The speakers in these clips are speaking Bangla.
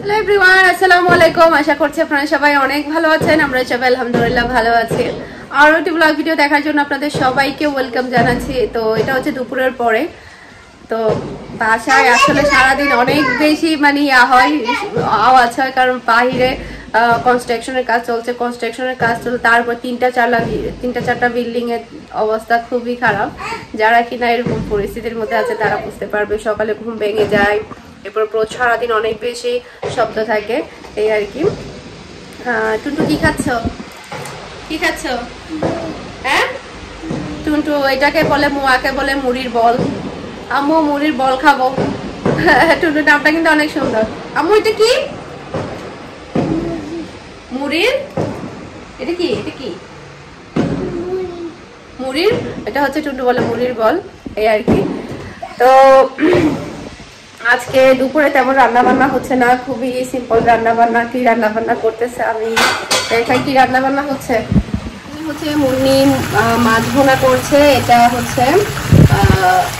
হ্যালো এভরিওয়ান, আসসালামু আলাইকুম। আশা করছি আপনারা সবাই অনেক ভালো আছেন। আমরা সবাই আলহামদুলিল্লাহ ভালো আছি। আর একটি ব্লগ ভিডিও দেখার জন্য আপনাদের সবাইকে ওয়েলকাম জানাচ্ছি। তো এটা হচ্ছে দুপুরের পরে। তো বাসায় আসলে সারাদিন অনেক বেশি হয় আওয়াজ হয়, কারণ বাইরে কনস্ট্রাকশনের কাজ চলছে। তারপর তিনটা চারটা বিল্ডিং এর অবস্থা খুবই খারাপ। যারা কিনা এরকম পরিস্থিতির মধ্যে আছে তারা বুঝতে পারবে। সকালে ঘুম ভেঙে যায়, এরপর সারাদিন অনেক বেশি শব্দ থাকে, এই আর কি। টুনটু কি খাচ্ছ? হ্যাঁ টুনটু, এটাকে বলে মুয়াকে বলে মুড়ির বল। আম্মু মুড়ির বল খাবো। টুনটুর নামটা কিন্তু অনেক সুন্দর। আম্মু এটা কি? মুড়ির? এটা কি মুড়ির? এটা হচ্ছে টুনটু বলে মুড়ির বল, এই আর কি। তো আজকে দুপুরে তেমন রান্না বান্না হচ্ছে না, খুবই সিম্পল রান্না বান্না। কি রান্না বান্না করতেছে আমি দেখাই। কি রান্না বান্না হচ্ছে মুন্নি মাছ ভুনা করছে। এটা হচ্ছে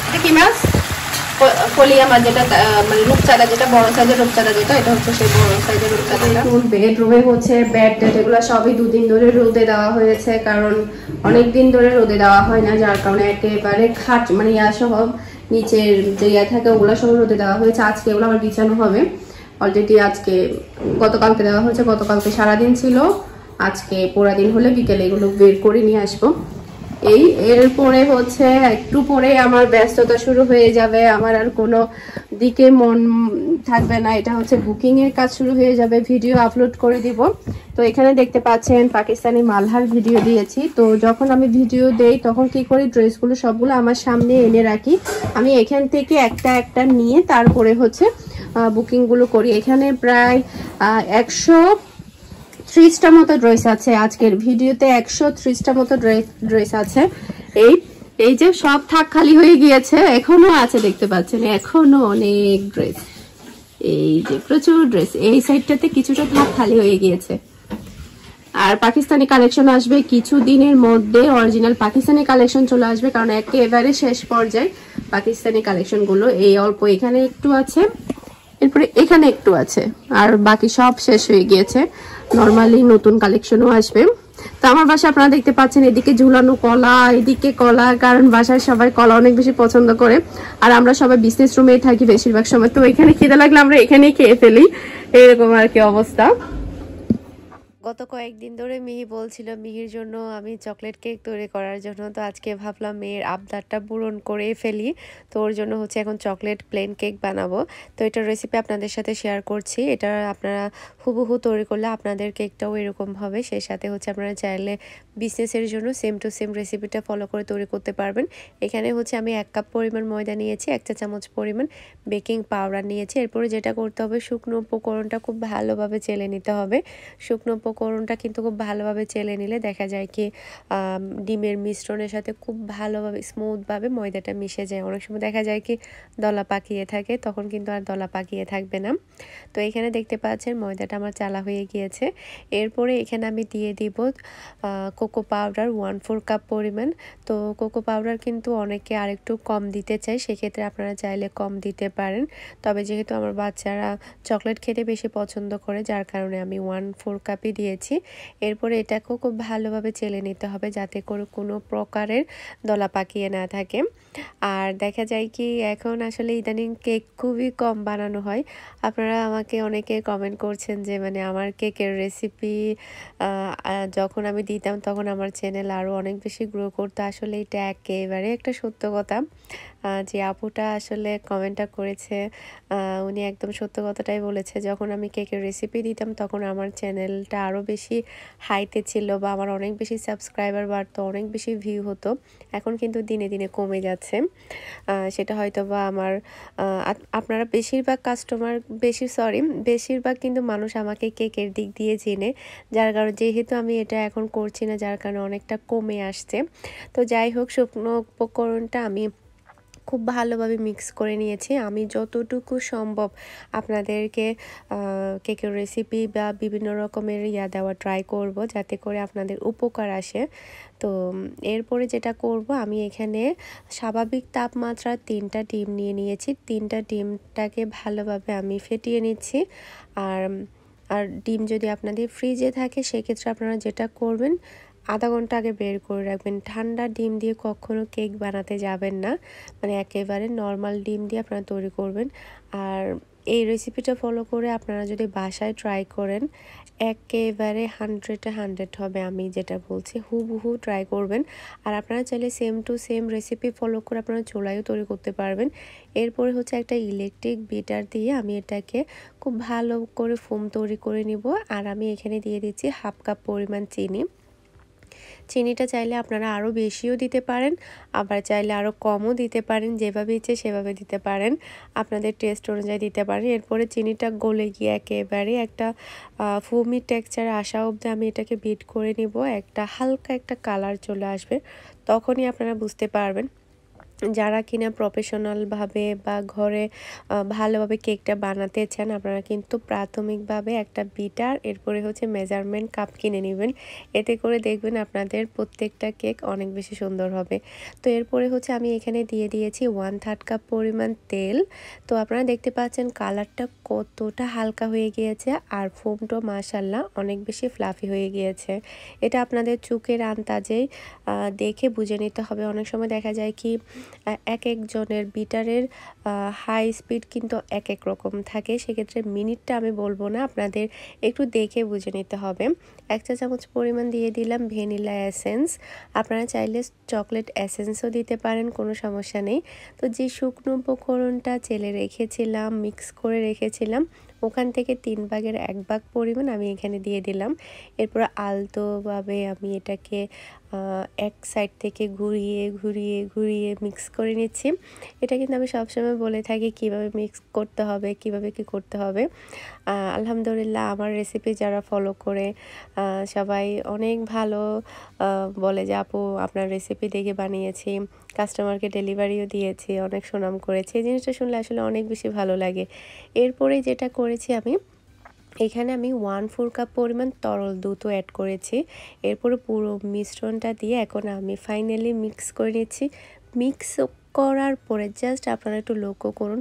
এটা কি মাছ? কলিয়া মাছ, যেটা মানে রূপচাঁদা, যেটা বড় সাইজের রূপচাঁদা, যেটা এটা হচ্ছে সেই বড় সাইজের রূপচাঁদা। বেডরুমে হচ্ছে বেড টেড এগুলো সবই দুদিন ধরে রোদে দেওয়া হয়েছে, কারণ অনেক দিন ধরে রোদে দেওয়া হয় না, যার কারণে একেবারে খাট মানে সহ নিচের যে থাকে ওগুলো সব রোদে দেওয়া হয়েছে। আজকে এগুলো আবার বিছানো হবে। অলরেডি আজকে গতকালকে দেওয়া হয়েছে, গতকালকে সারাদিন ছিল, আজকে পুরা দিন হলে বিকেলে এগুলো বের করে নিয়ে আসবো। এরপরে হচ্ছে একটু পরে আমার ব্যস্ততা শুরু হয়ে যাবে। আমার আর কোনো দিকে মন থাকবে না। এটা হচ্ছে বুকিং এর কাজ শুরু হয়ে যাবে, ভিডিও আপলোড করে দিব। তো এখানে দেখতে পাচ্ছেন পাকিস্তানি মালহার ভিডিও দিয়েছি। তো যখন আমি ভিডিও দেই তখন কি করি, ড্রেসগুলো সবগুলো আমার সামনে এনে রাখি। আমি এখান থেকে একটা একটা নিয়ে তারপরে হচ্ছে বুকিংগুলো করি। এখানে প্রায় 130টা মতো ড্রেস আছে। আজকের ভিডিওতে 130টা মতো ড্রেস আছে। এই যে সব থাক খালি হয়ে গিয়েছে, এখনো আছে, দেখতে পাচ্ছেন এখনো অনেক ড্রেস। এই যে প্রচুর ড্রেস। এই সাইডটাতে কিছুটা থাক খালি হয়ে গিয়েছে। আর পাকিস্তানি কালেকশন আসবে কিছু দিনের মধ্যে, অরিজিনাল পাকিস্তানি কালেকশন চলে আসবে, কারণ একেবারে শেষ পর্যায়ে পাকিস্তানি কালেকশন গুলো। এই অল্প এখানে একটু আছে, এরপরে এখানে একটু আছে, আর বাকি সব শেষ হয়ে গিয়েছে। নরমালি নতুন কালেকশনও আসবে। তো আমার বাসায় আপনারা দেখতে পাচ্ছেন এদিকে ঝুলানো কলা, এদিকে কলা, কারণ বাসায় সবাই কলা অনেক বেশি পছন্দ করে। আর আমরা সবাই বিজনেস রুমেই থাকি বেশিরভাগ সময়, তো এখানে খিদে লাগলে আমরা এখানেই খেয়ে ফেলি, এরকম আর কি অবস্থা। গত কয়েকদিন ধরে মিহি বলছিল মিহির জন্য আমি চকলেট কেক তৈরি করার জন্য। তো আজকে ভাবলাম মেয়ের আবদারটা পূরণ করে ফেলি। তো ওর জন্য হচ্ছে এখন চকলেট প্লেন কেক বানাবো। তো এটার রেসিপি আপনাদের সাথে শেয়ার করছি। এটা আপনারা হুবহু তৈরি করলে আপনাদের কেকটাও এরকম হবে। সেই সাথে হচ্ছে আপনারা চাইলে বিজনেসের জন্য সেম টু সেম রেসিপিটা ফলো করে তৈরি করতে পারবেন। এখানে হচ্ছে আমি 1 কাপ পরিমাণ ময়দা নিয়েছি, 1 চা চামচ পরিমাণ বেকিং পাউডার নিয়েছি। এরপরে যেটা করতে হবে, শুকনো উপকরণটা খুব ভালোভাবে চেলে নিতে হবে। শুকনো উপকরণটা কিন্তু খুব ভালোভাবে চেলে নিলে দেখা যায় কি ডিমের মিশ্রণের সাথে খুব ভালোভাবে স্মুথভাবে ময়দাটা মিশে যায়। অনেক সময় দেখা যায় কি দলা পাকিয়ে থাকে, তখন কিন্তু আর দলা পাকিয়ে থাকবে না। তো এখানে দেখতে পাচ্ছেন ময়দাটা আমার চালা হয়ে গিয়েছে। এরপরে এখানে আমি দিয়ে দিব কোকো পাউডার 1/4 কাপ পরিমাণ। তো কোকো পাউডার কিন্তু অনেকে আরেকটু কম দিতে চায়, সেক্ষেত্রে আপনারা চাইলে কম দিতে পারেন। তবে যেহেতু আমার বাচ্চারা চকলেট খেতে বেশি পছন্দ করে, যার কারণে আমি 1/4 কাপই দিয়েছি। এরপরে এটাকেও খুব ভালোভাবে চেলে নিতে হবে, যাতে করে কোনো প্রকারের দলা পাকিয়ে না থাকে। আর দেখা যায় কি এখন আসলে ইদানিং কেক খুবই কম বানানো হয়। আপনারা আমাকে অনেকে কমেন্ট করছেন যে মানে আমার কেকের রেসিপি যখন আমি দিতাম তখন আমার চ্যানেল আরও অনেক বেশি গ্রো করতো। আসলে এটা একেবারে একটা সত্য কথা। যে আপুটা আসলে কমেন্টটা করেছে, উনি একদম সত্য কথাটাই বলেছে। যখন আমি কেকের রেসিপি দিতাম তখন আমার চ্যানেলটা আরও বেশি হাইতে ছিল, বা আমার অনেক বেশি সাবস্ক্রাইবার বাড়তো, অনেক বেশি ভিউ হতো। এখন কিন্তু দিনে দিনে কমে যাচ্ছে। সেটা হয়তো বা আমার আপনারা বেশিরভাগ কিন্তু মানুষ আমাকে কেকের দিক দিয়ে চেনে, যার কারণে যেহেতু আমি এটা এখন করছি না, যার কারণে অনেকটা কমে আসছে। তো যাই হোক, শুকনো উপকরণটা আমি খুব ভালোভাবে মিক্স করে নিয়েছি। আমি যতটুকু সম্ভব আপনাদেরকে কেকের রেসিপি বা বিভিন্ন রকমের দেওয়া ট্রাই করব, যাতে করে আপনাদের উপকার আসে। তো এরপরে যেটা করব, আমি এখানে স্বাভাবিক তাপমাত্রা 3টা ডিম নিয়ে নিয়েছি। 3টা ডিমটাকে ভালোভাবে আমি ফেটিয়ে নিচ্ছি। আর ডিম যদি আপনাদের ফ্রিজে থাকে সেক্ষেত্রে আপনারা যেটা করবেন, আধা ঘন্টা আগে বের করে রাখবেন। ঠান্ডা ডিম দিয়ে কখনো কেক বানাতে যাবেন না, মানে একেবারে নর্মাল ডিম দিয়ে আপনারা তৈরি করবেন। আর এই রেসিপিটা ফলো করে আপনারা যদি বাসায় ট্রাই করেন, একেবারে 100 হবে। আমি যেটা বলছি হুবহু ট্রাই করবেন। আর আপনারা চাইলে same to same recipe follow করে আপনারা চুলায়ও তৈরি করতে পারবেন। এরপরে হচ্ছে একটা ইলেকট্রিক বিটার দিয়ে আমি এটাকে খুব ভালো করে ফোম তৈরি করে নিব। আর আমি এখানে দিয়ে দিচ্ছি 1/2 কাপ পরিমাণ চিনি। চিনিটা চাইলে আপনারা আরও বেশিও দিতে পারেন, আবার চাইলে আরও কমও দিতে পারেন, যেভাবে ইচ্ছে সেভাবে দিতে পারেন, আপনাদের টেস্ট অনুযায়ী দিতে পারেন। এরপরে চিনিটা গলে গিয়ে একেবারে একটা ফোমি টেক্সচার আসা অবধি আমি এটাকে বিট করে নিব। একটা হালকা একটা কালার চলে আসবে, তখনই আপনারা বুঝতে পারবেন। যারা কিনা প্রফেশনালভাবে বা ঘরে ভালোভাবে কেকটা বানাতে চান, আপনারা কিন্তু প্রাথমিকভাবে একটা বিটার, এরপরে হচ্ছে মেজারমেন্ট কাপ কিনে নেবেন। এতে করে দেখবেন আপনাদের প্রত্যেকটা কেক অনেক বেশি সুন্দর হবে। তো এরপরে হচ্ছে আমি এখানে দিয়ে দিয়েছি 1/3 কাপ পরিমাণ তেল। তো আপনারা দেখতে পাচ্ছেন কালারটা কতটা হালকা হয়ে গিয়েছে, আর ফোমটা মাশাআল্লাহ অনেক বেশি ফ্লাফি হয়ে গিয়েছে। এটা আপনাদের চোখের আন্দাজেই দেখে বুঝে নিতে হবে। অনেক সময় দেখা যায় কি এক একজনের বিটারের হাই স্পিড কিন্তু এক এক রকম থাকে, সেক্ষেত্রে মিনিটটা আমি বলবো না, আপনাদের একটু দেখে বুঝে নিতে হবে। 1 চা চামচ পরিমাণ দিয়ে দিলাম ভ্যানিলা এসেন্স। আপনারা চাইলে চকলেট এসেন্সও দিতে পারেন, কোনো সমস্যা নেই। তো যে শুকনো উপকরণটা চেলে রেখেছিলাম, মিক্স করে রেখেছিলাম, ওখান থেকে 3 ভাগের 1 ভাগ পরিমাণ আমি এখানে দিয়ে দিলাম। এরপর আলতোভাবে আমি এটাকে এক সাইড থেকে ঘুরিয়ে ঘুরিয়ে ঘুরিয়ে মিক্স করে নিচ্ছি। এটা কিন্তু আমি সবসময় বলে থাকি কিভাবে মিক্স করতে হবে, কিভাবে কি করতে হবে। আলহামদুলিল্লাহ আমার রেসিপি যারা ফলো করে সবাই অনেক ভালো বলে যে আপু আপনার রেসিপি দেখে বানিয়েছি, কাস্টমারকে ডেলিভারিও দিয়েছি, অনেক সুনাম করেছি। এই জিনিসটা শুনলে আসলে অনেক বেশি ভালো লাগে। এরপরে যেটা করেছি আমি, এখানে আমি 1/4 কাপ পরিমাণ তরল দুধও অ্যাড করেছি। এরপরে পুরো মিশ্রণটা দিয়ে এখন আমি ফাইনালি মিক্স করে নিচ্ছি। মিক্স করার পরে জাস্ট আপনারা একটু লক্ষ্য করুন,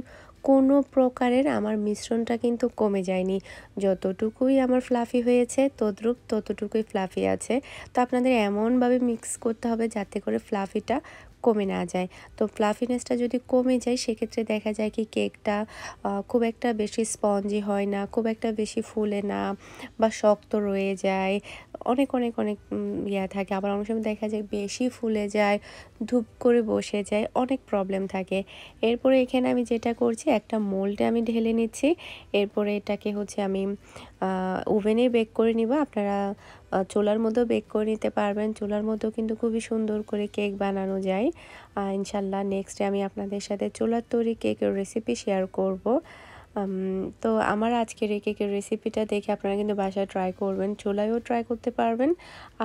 কোনো প্রকারের আমার মিশ্রণটা কিন্তু কমে যায়নি। যতটুকুই আমার ফ্লাফি হয়েছে ততটুকুই ফ্লাফি আছে। তো আপনাদের এমনভাবে মিক্স করতে হবে যাতে করে ফ্লাফিটা কমে না যায়। তো ফ্লাফিনেসটা যদি কমে যায় সেক্ষেত্রে দেখা যায় কি কেকটা খুব একটা বেশি স্পঞ্জি হয় না, খুব একটা বেশি ফুলে না, বা শক্ত রয়ে যায়, অনেক অনেক অনেক থাকে। আবার অনেক সময় দেখা যায় বেশি ফুলে যায়, ধূপ করে বসে যায়, অনেক প্রবলেম থাকে। এরপরে এখানে আমি যেটা করছি, একটা মোল্ডে আমি ঢেলে নিচ্ছি। এরপরে এটাকে হচ্ছে আমি ওভেনে বেক করে নিব। আপনারা চুলার মধ্যেও বেক করে নিতে পারবেন, চুলার মধ্যেও কিন্তু খুবই সুন্দর করে কেক বানানো যায়। ইনশাল্লাহ নেক্সটে আমি আপনাদের সাথে চুলার তৈরি কেকের রেসিপি শেয়ার করব। তো আমার আজকের এই কেকের রেসিপিটা দেখে আপনারা কিন্তু বাসায় ট্রাই করবেন, চুলায়ও ট্রাই করতে পারবেন।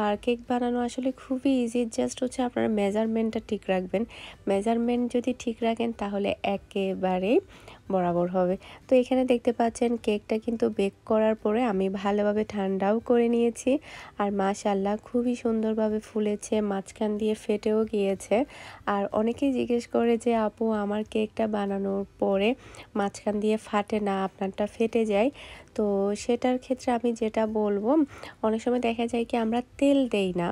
আর কেক বানানো আসলে খুবই ইজি, জাস্ট হচ্ছে আপনারা মেজারমেন্টটা ঠিক রাখবেন। মেজারমেন্ট যদি ঠিক রাখেন তাহলে একেবারে বরাবর হবে। তো এখানে দেখতে পাচ্ছেন কেকটা কিন্তু বেক করার পরে আমি ভালোভাবে ঠান্ডাও করে নিয়েছি। আর মাশাআল্লাহ খুবই সুন্দরভাবে ফুলেছে, মাঝখান দিয়ে ফেটেও গিয়েছে। আর অনেকেই জিজ্ঞেস করে যে আপু আমার কেকটা বানানোর পরে মাঝখান দিয়ে ফাটে না, আপনারটা ফেটে যায়। তো সেটার ক্ষেত্রে আমি যেটা বলবো, অনেক সময় দেখা যায় কি আমরা তেল দেই না,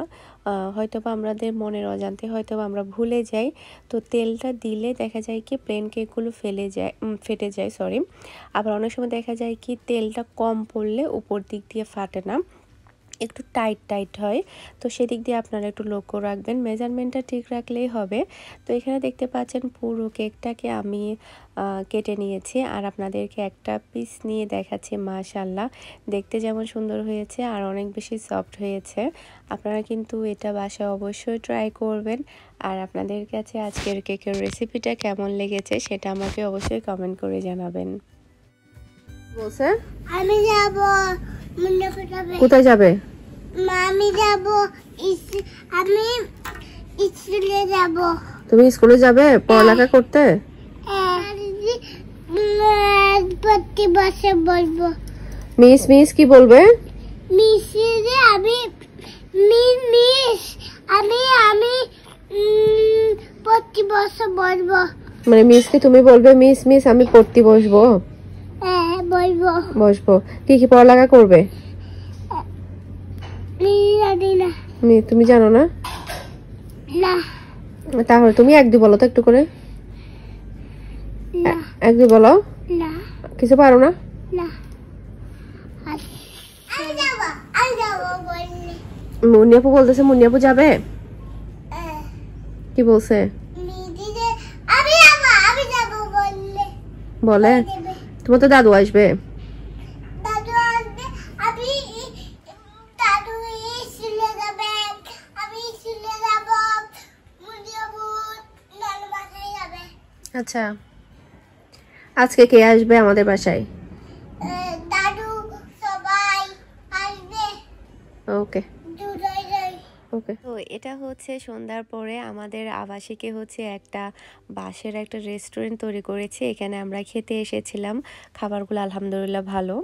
হয়তোবা আমাদের মনের অজান্তে হয়তোবা আমরা ভুলে যাই। তো তেলটা দিলে দেখা যায় কি প্লেন কেকগুলো ফেটে যায় সরি। আবার অনেক সময় দেখা যায় কি তেলটা কম পড়লে উপর দিক দিয়ে ফাটে না, একটু টাইট হয়। তো সেদিক দিয়ে আপনারা একটু লক্ষ্য রাখবেন, মেজারমেন্টটা ঠিক রাখলেই হবে। তো এখানে দেখতে পাচ্ছেন পুরো কেকটাকে আমি কেটে নিয়েছি, আর আপনাদেরকে একটা পিস নিয়ে দেখাচ্ছি। মাশাআল্লাহ দেখতে যেমন সুন্দর হয়েছে আর অনেক বেশি সফট হয়েছে। আপনারা কিন্তু এটা বাসায় অবশ্যই ট্রাই করবেন। আর আপনাদের কাছে আজকের কেকের রেসিপিটা কেমন লেগেছে সেটা আমাকে অবশ্যই কমেন্ট করে জানাবেন। বলছে আমি যাব, কোথায় যাবে? আমি যাব, আমি স্কুলে যাব। তো তুমি স্কুলে যাবে পড়ালেখা করতে? প্রতি বছর বলবো। মিস মিস কি বলবে? মিস আমি মিস আমি আমি প্রতি বছর বলবো। মানে মিস কি তুমি বলবে মিস মিস আমি পড়তে বসবো? হ্যাঁ বলবো। বসবো। কি কি পড়ালেখা করবে? জানি না। তুমি জানো না? না তাহলে তুমি এক দুই বলো তো একটু করে। না এক দুই বলো। না কিছু পারো না? না আমি যাবো বললে। মুন্নিয়াপু বলতেছে মুন্নিয়াপু যাবে। কি বলছে? আমি যাবো বললে বলে তোমার তো দাদু আসবে। দাদু আসবে। আমি দাদু স্কুলে যাবে। আমি স্কুলে যাবো। মুন্নিয়াপু নানু বাসায় যাবে। আচ্ছা আজকে কে আসবে আমাদের বাসায়? দাদু সবাই আসবে। ওকে ওকে। তো এটা হচ্ছে সন্ধ্যার পরে আমাদের আবাসিকে হচ্ছে একটা বাঁশের একটা রেস্টুরেন্ট তৈরি করেছে, এখানে আমরা খেতে এসেছিলাম। খাবারগুলো আলহামদুলিল্লাহ ভালো।